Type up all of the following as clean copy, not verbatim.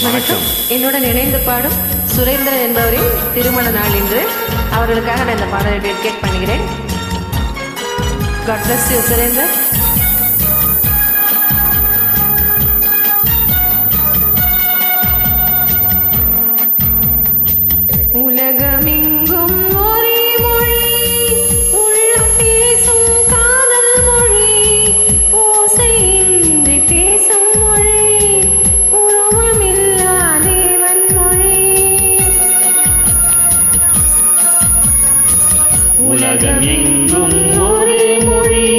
வணக்கம். என்னுடன் இணைந்து பாடும் சுரேந்திரன் என்பவரின் திருமண நாள் இன்று. அவர்களுக்காக நான் இந்த பாடலை டெடிகேட் பண்ணுகிறேன். God bless you, Surender. உலகமெங்கும் ஒரே மொழி, உள்ளம் பேசும் காதல் மொழி, ஓசையின்றி பேசும் மொழி, உருவமில்லா தேவன் மொழி. உலகமெங்கும் ஒரே மொழி,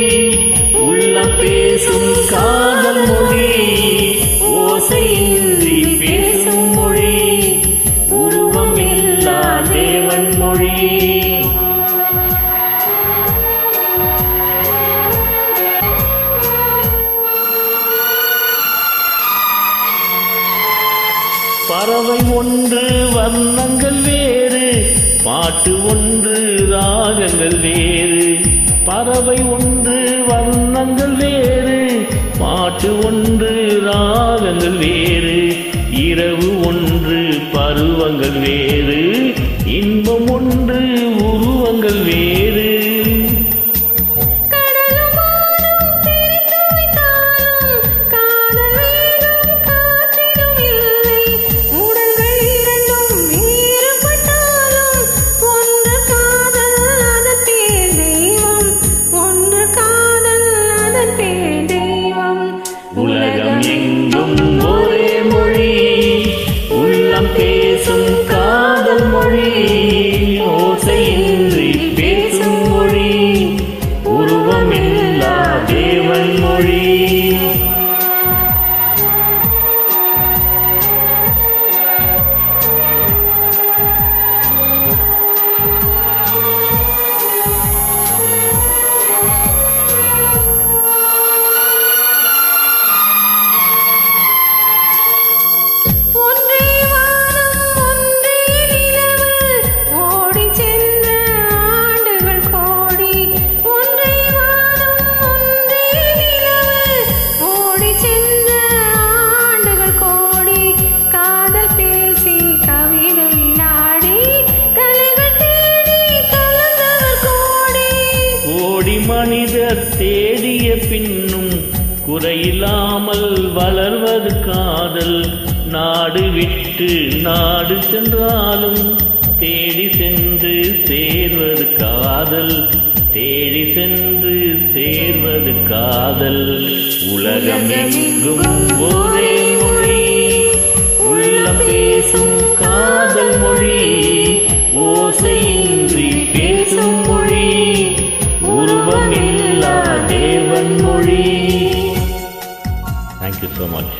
உள்ளம் பேசும் காதல் மொழி, ஓசையின்றி பேசும் மொழி, உருவமில்லா தேவன் மொழி. பறவை ஒன்று வர்ணங்கள் வேறு, பாட்டு ஒன்று ராகங்கள் வேறு. பறவை ஒன்று வர்ணங்கள் வேறு, பாட்டு ஒன்று ராகங்கள் வேறு. இரவு ஒன்று பருவங்கள் வேறு, இன்பம் ஒன்று உருவங்கள் வேறு. உலகம் எங்கும் ஒரே மொழி, உள்ளம் பேசும் காதல் மொழி, ஓசையின்றி பேசும் மொழி, உருவமில்லா தேவன் மொழி. மனிதர் தேடிய பின்னும் குறையில்லாமல் வளர்வது காதல். நாடு விட்டு நாடு சென்றாலும் தேடி சென்று சேர்வது காதல், தேடி சென்று சேர்வது காதல். உலகம் எங்கும் ஒரே மொழி, உள்ளம் பேசும் காதல் மொழி, ஓசையின்றி பேசும் மொழி, உருவமில்லா தேவன் மொழி. Thank you so much.